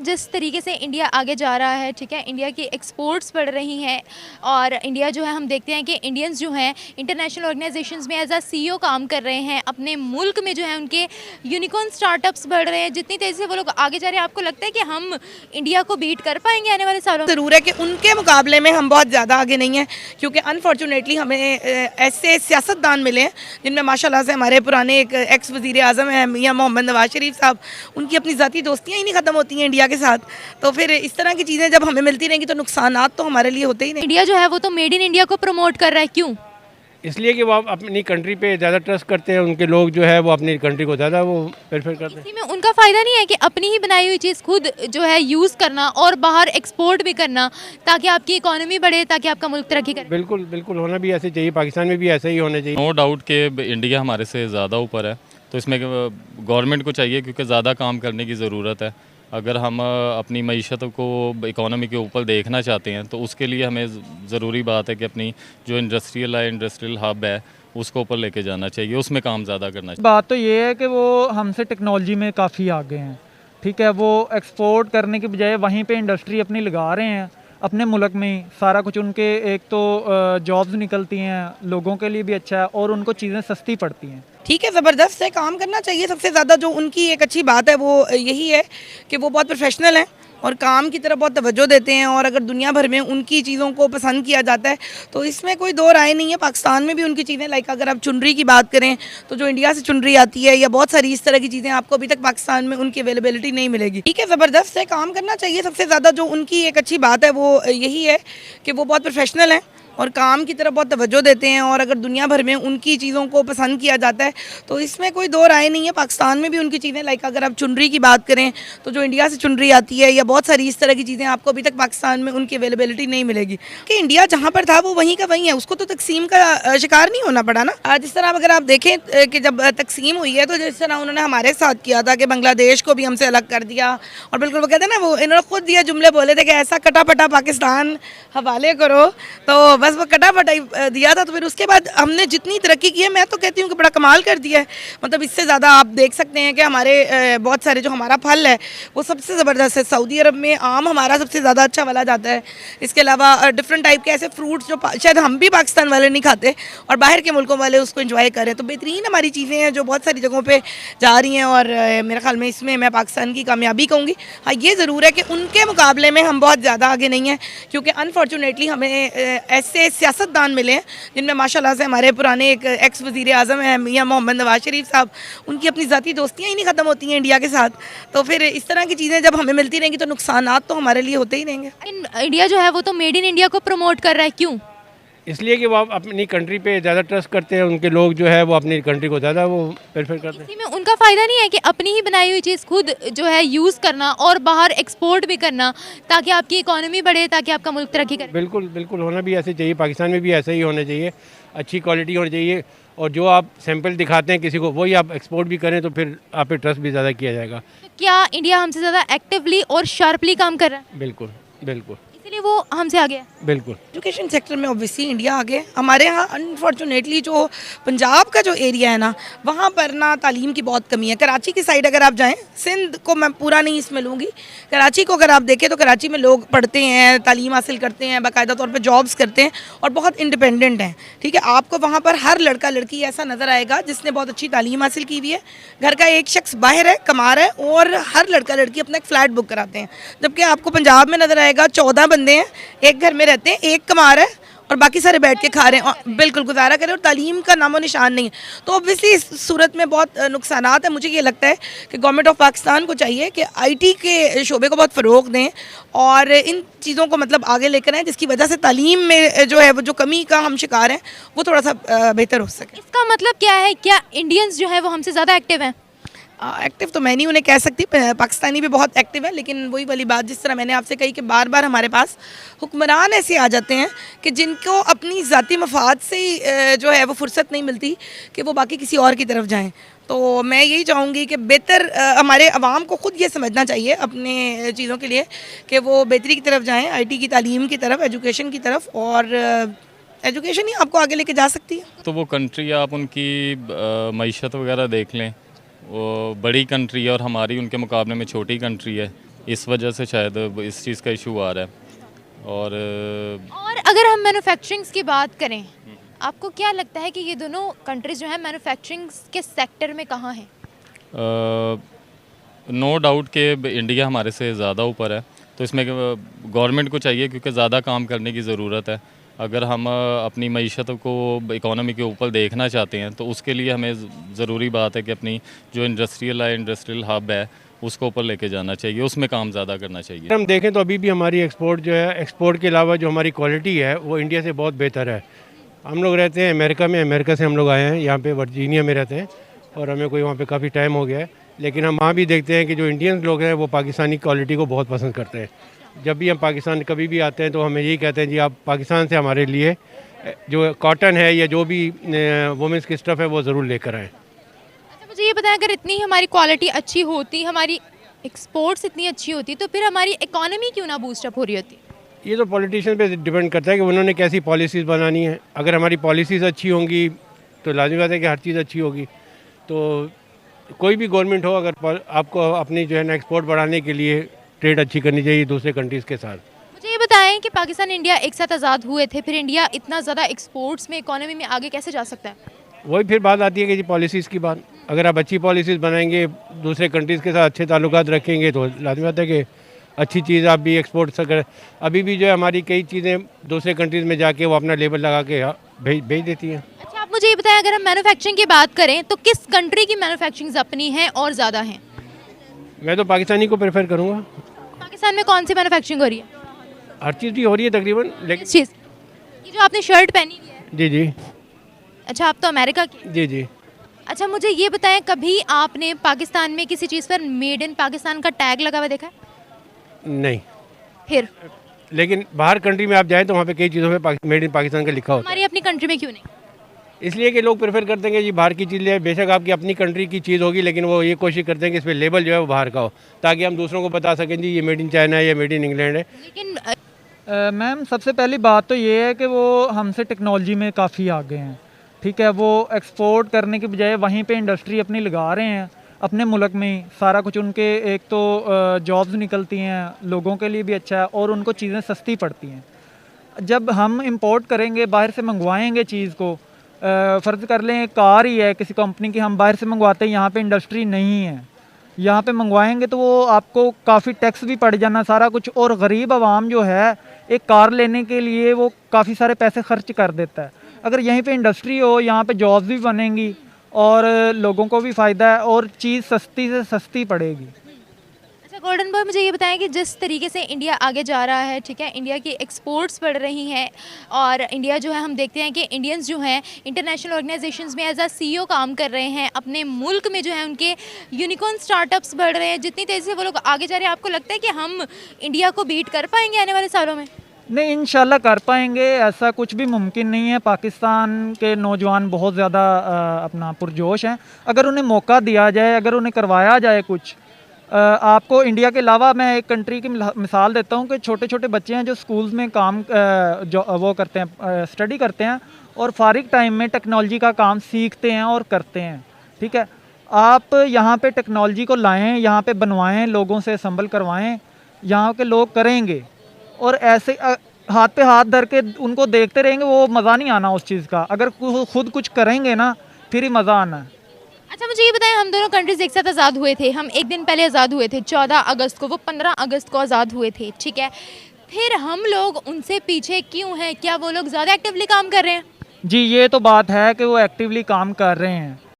जिस तरीके से इंडिया आगे जा रहा है, ठीक है, इंडिया की एक्सपोर्ट्स बढ़ रही हैं और इंडिया जो है हम देखते हैं कि इंडियंस जो हैं इंटरनेशनल ऑर्गेनाइजेशंस में एज अ सीईओ काम कर रहे हैं। अपने मुल्क में जो है उनके यूनिकॉर्न स्टार्टअप्स बढ़ रहे हैं। जितनी तेज़ी से वो लोग आगे जा रहे हैं, आपको लगता है कि हम इंडिया को बीट कर पाएंगे आने वाले सालों में? ज़रूर है कि उनके मुकाबले में हम बहुत ज़्यादा आगे नहीं हैं, क्योंकि अनफॉर्चुनेटली हमें ऐसे सियासतदान मिले हैं जिनमें माशाल्लाह से हमारे पुराने एक एक्स वज़ीर आज़म हैं मियां मोहम्मद नवाज शरीफ साहब, उनकी अपनी ज़ाती दोस्तियाँ ही नहीं ख़त्म होती हैं इंडिया के साथ। तो फिर इस तरह की चीज़ें जब हमें मिलती रहेंगी तो नुकसानात तो हमारे लिए होते ही नहीं। इंडिया जो है वो तो मेड इन इंडिया को प्रमोट कर रहा है, क्यों? इसलिए कि वो अपनी कंट्री पे ज़्यादा ट्रस्ट करते हैं, उनके लोग जो है वो अपनी कंट्री को ज़्यादा वो प्रेफर करते हैं। इसी में उनका फ़ायदा नहीं है कि अपनी ही बनाई हुई चीज़ खुद जो है यूज़ करना और बाहर एक्सपोर्ट भी करना, ताकि आपकी इकोनॉमी बढ़े, ताकि आपका मुल्क तरक्की करे? बिल्कुल बिल्कुल होना भी ऐसे चाहिए, पाकिस्तान में भी ऐसा ही होना चाहिए। नो डाउट कि इंडिया हमारे से ज़्यादा ऊपर है, तो इसमें गवर्नमेंट को चाहिए क्योंकि ज़्यादा काम करने की ज़रूरत है। अगर हम अपनी मईशत को इकोनॉमी के ऊपर देखना चाहते हैं तो उसके लिए हमें ज़रूरी बात है कि अपनी जो इंडस्ट्रियल हब है उसको ऊपर लेके जाना चाहिए, उसमें काम ज़्यादा करना चाहिए। बात तो ये है कि वो हमसे टेक्नोलॉजी में काफ़ी आगे हैं, ठीक है। वो एक्सपोर्ट करने की बजाय वहीं पे इंडस्ट्री अपनी लगा रहे हैं अपने मुल्क में ही। सारा कुछ उनके एक तो जॉब्स निकलती हैं, लोगों के लिए भी अच्छा है और उनको चीज़ें सस्ती पड़ती हैं। ठीक है, ज़बरदस्त है, काम करना चाहिए। सबसे ज़्यादा जो उनकी एक अच्छी बात है वो यही है कि वो बहुत प्रोफेशनल हैं और काम की तरफ बहुत तवज्जो देते हैं। और अगर दुनिया भर में उनकी चीज़ों को पसंद किया जाता है तो इसमें कोई दो राय नहीं है। पाकिस्तान में भी उनकी चीज़ें, लाइक अगर आप चुनरी की बात करें तो जो इंडिया से चुनरी आती है या बहुत सारी इस तरह की चीज़ें आपको अभी तक पाकिस्तान में उनकी अवेलेबिलिटी नहीं मिलेगी। ठीक है, ज़बरदस्त है, काम करना चाहिए। सबसे ज़्यादा जो उनकी एक अच्छी बात है वो यही है कि वो बहुत प्रोफेशनल हैं और काम की तरफ बहुत तवज्जो देते हैं। और अगर दुनिया भर में उनकी चीज़ों को पसंद किया जाता है तो इसमें कोई दो राय नहीं है। पाकिस्तान में भी उनकी चीज़ें, लाइक अगर आप चुनरी की बात करें तो जो इंडिया से चुनरी आती है या बहुत सारी इस तरह की चीज़ें आपको अभी तक पाकिस्तान में उनकी अवेलेबिलिटी नहीं मिलेगी। कि इंडिया जहाँ पर था वो वहीं का वहीं है, उसको तो तकसीम का शिकार नहीं होना पड़ा ना। जिस तरह अगर आप देखें कि जब तकसीम हुई है तो जिस तरह उन्होंने हमारे साथ किया था कि बांग्लादेश को भी हमसे अलग कर दिया, और बिल्कुल वो कहते हैं ना, वो इन्होंने खुद ये जुमले बोले थे कि ऐसा कटापटा पाकिस्तान हवाले करो, तो बस वो कटापटा दिया था। तो फिर उसके बाद हमने जितनी तरक्की की है, मैं तो कहती हूँ कि बड़ा कमाल कर दिया है। मतलब इससे ज़्यादा आप देख सकते हैं कि हमारे बहुत सारे जो हमारा फल है वो सबसे ज़बरदस्त है। सऊदी अरब में आम हमारा सबसे ज़्यादा अच्छा वाला जाता है। इसके अलावा डिफरेंट टाइप के ऐसे फ्रूट्स जो शायद हम भी पाकिस्तान वाले नहीं खाते और बाहर के मुल्कों वाले उसको इंजॉय करें। तो बेहतरीन हमारी चीज़ें हैं जो बहुत सारी जगहों पर जा रही हैं और मेरे ख्याल में इसमें मैं पाकिस्तान की कामयाबी कहूँगी। हाँ, ये ज़रूर है कि उनके मुकाबले में हम बहुत ज़्यादा आगे नहीं हैं, क्योंकि अनफॉर्चुनेटली हमें ऐसे सियासतदान मिले हैं जिनमें माशाल्लाह से हमारे पुराने एक एक्स वज़ीर आज़म हैं मियां मोहम्मद नवाज शरीफ साहब, उनकी अपनी ज़ाती दोस्तियाँ ही नहीं ख़त्म होती हैं इंडिया के साथ। तो फिर इस तरह की चीज़ें जब हमें मिलती रहेंगी तो नुकसानात तो हमारे लिए होते ही रहेंगे। इंडिया जो है वो तो मेड इन इंडिया को प्रमोट कर रहा है, क्यों? इसलिए कि वो अपनी कंट्री पे ज़्यादा ट्रस्ट करते हैं, उनके लोग जो है वो अपनी कंट्री को ज़्यादा वो प्रेफर करते हैं। इसी में उनका फ़ायदा नहीं है कि अपनी ही बनाई हुई चीज़ खुद जो है यूज़ करना और बाहर एक्सपोर्ट भी करना, ताकि आपकी इकोनॉमी बढ़े, ताकि आपका मुल्क तरक्की करे? बिल्कुल बिल्कुल होना भी ऐसे चाहिए, पाकिस्तान में भी ऐसा ही होना चाहिए। अच्छी क्वालिटी होनी चाहिए और जो आप सैंपल दिखाते हैं किसी को वही आप एक्सपोर्ट भी करें तो फिर आप पे ट्रस्ट भी ज़्यादा किया जाएगा। तो क्या इंडिया हमसे ज़्यादा एक्टिवली और शार्पली काम कर रहा है, बिल्कुल बिल्कुल, इसीलिए वो हमसे आगे है? बिल्कुल। एजुकेशन सेक्टर में ऑब्वियसली इंडिया आगे। हमारे यहाँ अनफॉर्चुनेटली जो पंजाब का जो एरिया है ना, वहाँ पर ना तालीम की बहुत कमी है। कराची की साइड अगर आप जाएं, सिंध को मैं पूरा नहीं इसमें लूँगी, कराची को अगर आप देखें तो कराची में लोग पढ़ते हैं, तालीम हासिल करते हैं, बाकायदा तौर पर जॉब्स करते हैं और बहुत इंडिपेंडेंट हैं। ठीक है, आपको वहाँ पर हर लड़का लड़की ऐसा नज़र आएगा जिसने बहुत अच्छी तालीम हासिल की हुई है, घर का एक शख्स बाहर है, कमा रहा है और हर लड़का लड़की अपना एक फ़्लैट बुक कराते हैं। जबकि आपको पंजाब में नज़र आएगा 14 बंदे हैं, एक घर में रहते हैं, एक कमा रहा है और बाकी सारे बैठ के खा रहे हैं और बिल्कुल गुजारा करें और तालीम का नामो निशान नहीं है। तो ऑब्वियसली इस सूरत में बहुत नुकसानात है। मुझे ये लगता है कि गवर्नमेंट ऑफ पाकिस्तान को चाहिए कि आईटी के शोबे को बहुत फ़रोग दें और इन चीज़ों को मतलब आगे लेकर आएँ, जिसकी वजह से तालीम में जो है वो जो कमी का हम शिकार हैं वो थोड़ा सा बेहतर हो सके। इसका मतलब क्या है, क्या इंडियंस जो है वो हमसे ज़्यादा एक्टिव हैं? एक्टिव तो मैं नहीं उन्हें कह सकती, पाकिस्तानी भी बहुत एक्टिव है, लेकिन वही वाली बात जिस तरह मैंने आपसे कही कि बार बार हमारे पास हुक्मरान ऐसे आ जाते हैं कि जिनको अपनी ज़ाती मफाद से जो है वो फुर्सत नहीं मिलती कि वो बाकी किसी और की तरफ जाएं। तो मैं यही चाहूँगी कि बेहतर हमारे अवाम को ख़ुद ये समझना चाहिए अपने चीज़ों के लिए कि वो बेहतरी की तरफ जाएँ, आईटी की तालीम की तरफ, एजुकेशन की तरफ, और एजुकेशन ही आपको आगे लेके जा सकती है। तो वो कंट्री आप उनकी मईशत वगैरह देख लें, वो बड़ी कंट्री है और हमारी उनके मुकाबले में छोटी कंट्री है, इस वजह से शायद इस चीज़ का इशू आ रहा है। और और अगर हम मैन्युफैक्चरिंग्स की बात करें, आपको क्या लगता है कि ये दोनों कंट्रीज जो है मैन्युफैक्चरिंग के सेक्टर में कहाँ हैं? नो डाउट कि इंडिया हमारे से ज़्यादा ऊपर है, तो इसमें गवर्नमेंट को चाहिए क्योंकि ज़्यादा काम करने की ज़रूरत है। अगर हम अपनी मईशत को इकोनॉमी के ऊपर देखना चाहते हैं तो उसके लिए हमें ज़रूरी बात है कि अपनी जो इंडस्ट्रियल हब है उसको ऊपर लेके जाना चाहिए, उसमें काम ज़्यादा करना चाहिए। हम देखें तो अभी भी हमारी एक्सपोर्ट जो है, एक्सपोर्ट के अलावा जो हमारी क्वालिटी है वो इंडिया से बहुत बेहतर है। हम लोग रहते हैं अमेरिका में, अमेरिका से हम लोग आए हैं, यहाँ पे वर्जीनिया में रहते हैं और हमें कोई वहाँ पे काफ़ी टाइम हो गया है, लेकिन हम वहाँ भी देखते हैं कि जो इंडियन लोग हैं वो पाकिस्तानी क्वालिटी को बहुत पसंद करते हैं। जब भी हम पाकिस्तान कभी भी आते हैं तो हमें यही कहते हैं जी आप पाकिस्तान से हमारे लिए जो कॉटन है या जो भी वुमेंस की स्टफ़ है वो ज़रूर लेकर आएँ। अच्छा, मुझे ये बताएं, अगर इतनी हमारी क्वालिटी अच्छी होती, हमारी एक्सपोर्ट्स इतनी अच्छी होती, तो फिर हमारी इकोनॉमी क्यों ना बूस्टअप हो रही होती? ये तो पॉलिटिशियन पे डिपेंड करता है कि उन्होंने कैसी पॉलिसीज़ बनानी है। अगर हमारी पॉलिसीज़ अच्छी होंगी तो लाज़मी बात है कि हर चीज़ अच्छी होगी। तो कोई भी गवर्नमेंट हो, अगर आपको अपनी जो है ना एक्सपोर्ट बढ़ाने के लिए ट्रेड अच्छी करनी चाहिए दूसरे कंट्रीज़ के साथ। मुझे ये बताएं कि पाकिस्तान इंडिया एक साथ आज़ाद हुए थे, फिर इंडिया इतना ज़्यादा एक्सपोर्ट्स में, इकोनॉमी में आगे कैसे जा सकता है? वही फिर बात आती है कि जी पॉलिसीज़ की बात। अगर आप अच्छी पॉलिसीज़ बनाएंगे, दूसरे कंट्रीज़ के साथ अच्छे ताल्लुकात रखेंगे तो लाज़मी बात है कि अच्छी चीज़ आप भी एक्सपोर्ट कर। अभी भी जो है हमारी कई चीज़ें दूसरे कंट्रीज़ में जाके वो अपना लेबल लगा के भेज देती हैं। अच्छा, आप मुझे ये बताएं, अगर हम मैन्युफैक्चरिंग की बात करें तो किस कंट्री की मैन्युफैक्चरिंग अपनी है और ज़्यादा है? मैं तो पाकिस्तानी को प्रेफर करूँगा। पाकिस्तान में कौन सी मैन्युफैक्चरिंग हो रही है? हर चीज़ भी हो रही है तकरीबन, लेकिन किस चीज़? ये जो आपने शर्ट पहनी हुई है। जी जी अच्छा, आप तो अमेरिका की। जी जी। अच्छा, मुझे ये बताएं, कभी आपने पाकिस्तान में किसी चीज़ पर मेड इन पाकिस्तान का टैग लगा हुआ देखा है? नहीं, फिर लेकिन बाहर कंट्री में आप जाएँ तो वहाँ पे कई चीज़ों पे मेड इन पाकिस्तान का लिखा होता है। हमारी अपनी कंट्री में क्यों नहीं? इसलिए कि लोग प्रेफर करते हैं कि जी बाहर की चीज़ ले। बेशक आपकी अपनी कंट्री की चीज़ होगी, लेकिन वो ये कोशिश करते हैं कि इस पर लेबल जो है वो बाहर का हो, ताकि हम दूसरों को बता सकें जी ये मेड इन चाइना है या मेड इन इंग्लैंड है। लेकिन मैम सबसे पहली बात तो ये है कि वो हमसे टेक्नोलॉजी में काफ़ी आगे हैं। ठीक है, वो एक्सपोर्ट करने की बजाय वहीं पे इंडस्ट्री अपनी लगा रहे हैं अपने मुल्क में ही। सारा कुछ उनके, एक तो जॉब्स निकलती हैं, लोगों के लिए भी अच्छा है और उनको चीज़ें सस्ती पड़ती हैं। जब हम इंपोर्ट करेंगे, बाहर से मंगवाएंगे चीज़ को, फ़र्ज़ कर लें कार ही है किसी कंपनी की, हम बाहर से मंगवाते हैं, यहाँ पे इंडस्ट्री नहीं है, यहाँ पे मंगवाएंगे तो वो आपको काफ़ी टैक्स भी पड़ जाना सारा कुछ। और गरीब आवाम जो है एक कार लेने के लिए वो काफ़ी सारे पैसे खर्च कर देता है। अगर यहीं पे इंडस्ट्री हो, यहाँ पे जॉब्स भी बनेंगी और लोगों को भी फ़ायदा है और चीज़ सस्ती से सस्ती पड़ेगी। अच्छा गोल्डन बॉय, मुझे ये बताएं कि जिस तरीके से इंडिया आगे जा रहा है, ठीक है, इंडिया की एक्सपोर्ट्स बढ़ रही हैं और इंडिया जो है, हम देखते हैं कि इंडियंस जो हैं इंटरनेशनल ऑर्गेनाइजेशंस में एज अ सीईओ काम कर रहे हैं, अपने मुल्क में जो है उनके यूनिकॉर्न स्टार्टअप्स बढ़ रहे हैं। जितनी तेज़ी से वो लोग आगे जा रहे हैं, आपको लगता है कि हम इंडिया को बीट कर पाएंगे आने वाले सालों में? नहीं, इंशाल्लाह कर पाएंगे, ऐसा कुछ भी मुमकिन नहीं है। पाकिस्तान के नौजवान बहुत ज़्यादा अपना पुरजोश हैं। अगर उन्हें मौका दिया जाए, अगर उन्हें करवाया जाए कुछ, आपको इंडिया के अलावा मैं एक कंट्री की मिसाल देता हूँ कि छोटे छोटे बच्चे हैं जो स्कूल्स में काम जो वो करते हैं, स्टडी करते हैं और फारिग टाइम में टेक्नोलॉजी का काम सीखते हैं और करते हैं। ठीक है, आप यहाँ पे टेक्नोलॉजी को लाएँ, यहाँ पे बनवाएँ, लोगों से असम्बल करवाएँ, यहाँ के लोग करेंगे और ऐसे हाथ पे हाथ धर के उनको देखते रहेंगे, वो मज़ा नहीं आना उस चीज़ का। अगर खुद कुछ करेंगे ना, फिर ही मज़ा आना है। अच्छा, मुझे ये बताएं, हम दोनों कंट्रीज एक साथ आज़ाद हुए थे, हम एक दिन पहले आज़ाद हुए थे 14 अगस्त को, वो 15 अगस्त को आज़ाद हुए थे, ठीक है, फिर हम लोग उनसे पीछे क्यों हैं? क्या वो लोग ज़्यादा एक्टिवली काम कर रहे हैं? जी, ये तो बात है कि वो एक्टिवली काम कर रहे हैं।